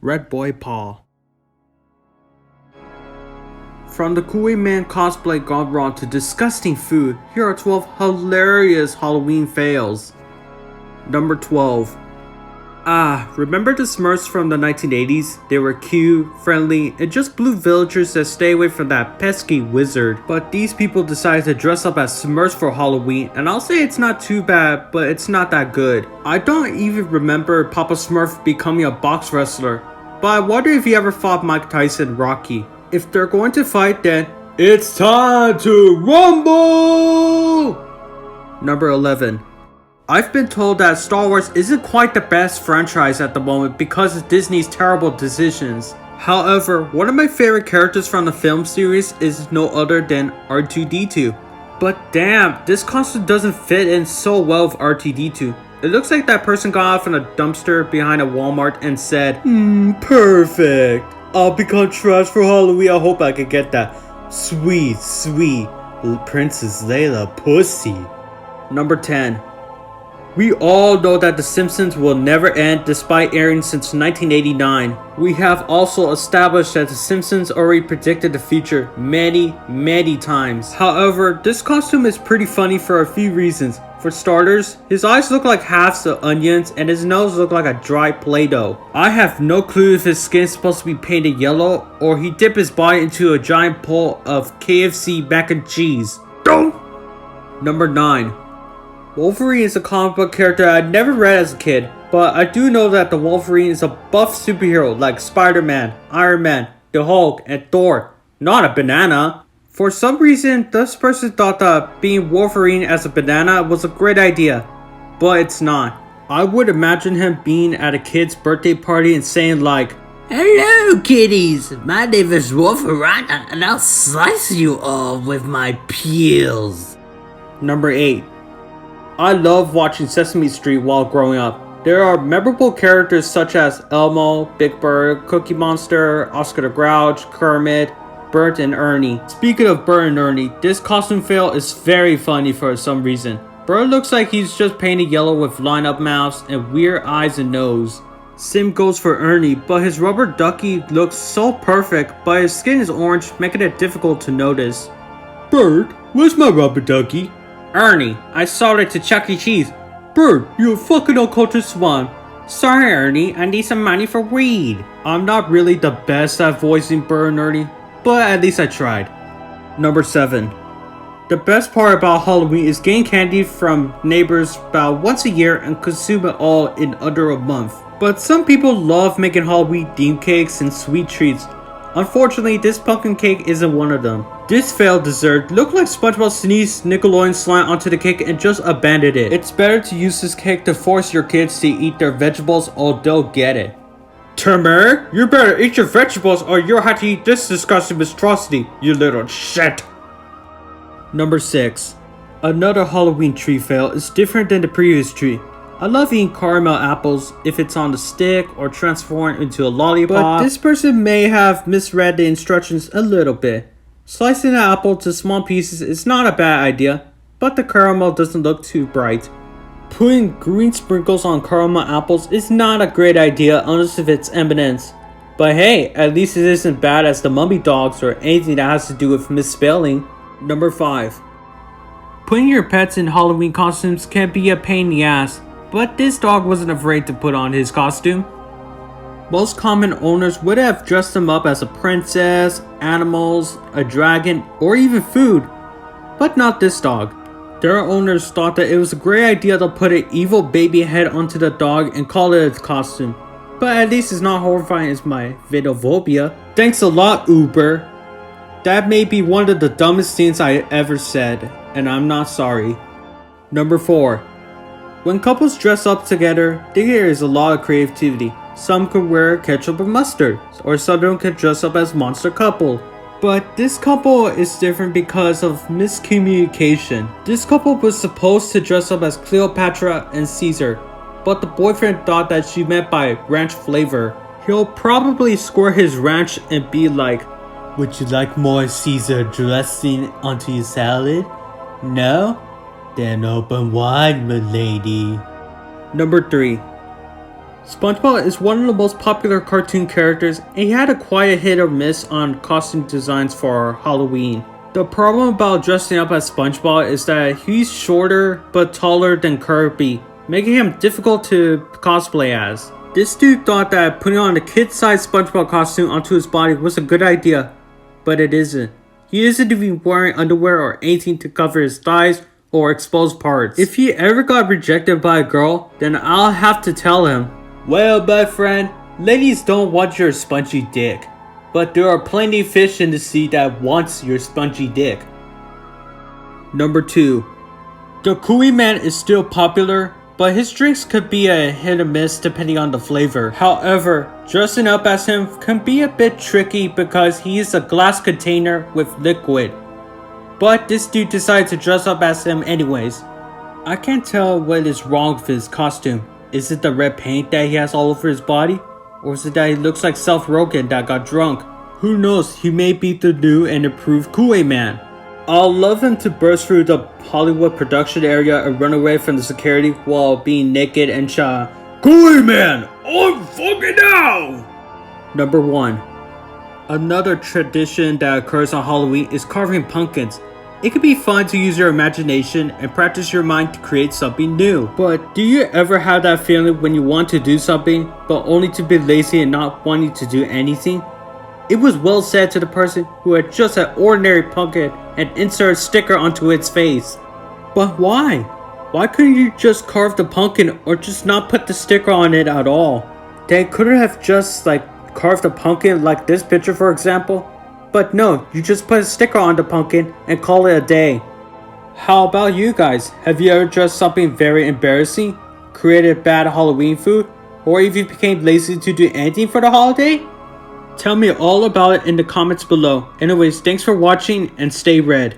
Red Boy Paul. From the Kool-Aid Man cosplay gone wrong to disgusting food, here are 12 hilarious Halloween fails. Number 12. Remember the Smurfs from the 1980s? They were cute, friendly, and just blue villagers that stay away from that pesky wizard. But these people decided to dress up as Smurfs for Halloween, and I'll say it's not too bad, but it's not that good. I don't even remember Papa Smurf becoming a box wrestler, but I wonder if he ever fought Mike Tyson Rocky. If they're going to fight, then it's time to rumble! Number 11. I've been told that Star Wars isn't quite the best franchise at the moment because of Disney's terrible decisions. However, one of my favorite characters from the film series is no other than R2-D2. But damn, this costume doesn't fit in so well with R2-D2. It looks like that person got off in a dumpster behind a Walmart and said, perfect. I'll become trash for Halloween. I hope I can get that sweet Princess Leia pussy. Number 10. We all know that The Simpsons will never end despite airing since 1989. We have also established that The Simpsons already predicted the future many times. However, this costume is pretty funny for a few reasons. For starters, his eyes look like halves of onions and his nose look like a dry Play-Doh. I have no clue if his skin is supposed to be painted yellow or he dipped his body into a giant bowl of KFC mac and cheese. Number 9. Wolverine is a comic book character I never read as a kid, but I do know that the Wolverine is a buff superhero like Spider-Man, Iron Man, the Hulk, and Thor, not a banana. For some reason, this person thought that being Wolverine as a banana was a great idea, but it's not. I would imagine him being at a kid's birthday party and saying like, "Hello kiddies, my name is Wolverine and I'll slice you all with my peels." Number 8. I love watching Sesame Street while growing up. There are memorable characters such as Elmo, Big Bird, Cookie Monster, Oscar the Grouch, Kermit, Bert, and Ernie. Speaking of Bert and Ernie, this costume fail is very funny for some reason. Bert looks like he's just painted yellow with line-up mouths and weird eyes and nose. Same goes for Ernie, but his rubber ducky looks so perfect, but his skin is orange, making it difficult to notice. Bert, where's my rubber ducky? Ernie, I sold it to Chuck E. Cheese. Bert, you a fucking uncultured swan. Sorry Ernie, I need some money for weed. I'm not really the best at voicing Bert and Ernie, but at least I tried. Number 7. The best part about Halloween is getting candy from neighbors about once a year and consume it all in under a month. But some people love making Halloween themed cakes and sweet treats. Unfortunately, this pumpkin cake isn't one of them. This failed dessert looked like SpongeBob sneezed Nickelodeon slime onto the cake and just abandoned it. It's better to use this cake to force your kids to eat their vegetables or they'll get it. Turmeric, you better eat your vegetables or you'll have to eat this disgusting monstrosity, you little shit. Number 6. Another Halloween tree fail is different than the previous tree. I love eating caramel apples if it's on the stick or transformed into a lollipop, but this person may have misread the instructions a little bit. Slicing an apple to small pieces is not a bad idea, but the caramel doesn't look too bright. Putting green sprinkles on caramel apples is not a great idea unless if it's M&M's. But hey, at least it isn't bad as the mummy dogs or anything that has to do with misspelling. Number 5. Putting your pets in Halloween costumes can be a pain in the ass, but this dog wasn't afraid to put on his costume. Most common owners would have dressed him up as a princess, animals, a dragon, or even food, but not this dog. Their owners thought that it was a great idea to put an evil baby head onto the dog and call it its costume. But at least it's not horrifying as my vidophobia. Thanks a lot, Uber. That may be one of the dumbest things I ever said, and I'm not sorry. Number 4. When couples dress up together, there is a lot of creativity. Some can wear ketchup and mustard, or some of them can dress up as monster couple. But this couple is different because of miscommunication. This couple was supposed to dress up as Cleopatra and Caesar, but the boyfriend thought that she meant by ranch flavor. He'll probably squirt his ranch and be like, "Would you like more Caesar dressing onto your salad? No? Then open wide, milady." Number 3. SpongeBob is one of the most popular cartoon characters, and he had a quiet hit or miss on costume designs for Halloween. The problem about dressing up as SpongeBob is that he's shorter but taller than Kirby, making him difficult to cosplay as. This dude thought that putting on a kid-sized SpongeBob costume onto his body was a good idea, but it isn't. He isn't even wearing underwear or anything to cover his thighs or exposed parts. If he ever got rejected by a girl, then I'll have to tell him, "Well, my friend, ladies don't want your spongy dick, but there are plenty of fish in the sea that wants your spongy dick." Number 2. The Kool-Aid Man is still popular, but his drinks could be a hit or miss depending on the flavor. However, dressing up as him can be a bit tricky because he is a glass container with liquid. But this dude decided to dress up as him anyways. I can't tell what is wrong with his costume. Is it the red paint that he has all over his body? Or is it that he looks like Seth Rogen that got drunk? Who knows, he may be the new and improved Kool-Aid Man. I'll love him to burst through the Hollywood production area and run away from the security while being naked and shout, "Kool-Aid Man, I'm fucking down!" Number 1. Another tradition that occurs on Halloween is carving pumpkins. It can be fun to use your imagination and practice your mind to create something new. But do you ever have that feeling when you want to do something, but only to be lazy and not wanting to do anything? It was well said to the person who had just an ordinary pumpkin and insert a sticker onto its face. But why? Why couldn't you just carve the pumpkin or just not put the sticker on it at all? They could have just carved a pumpkin like this picture, for example. But no, you just put a sticker on the pumpkin and call it a day. How about you guys? Have you ever dressed something very embarrassing, created bad Halloween food, or even became lazy to do anything for the holiday? Tell me all about it in the comments below. Anyways, thanks for watching and stay red.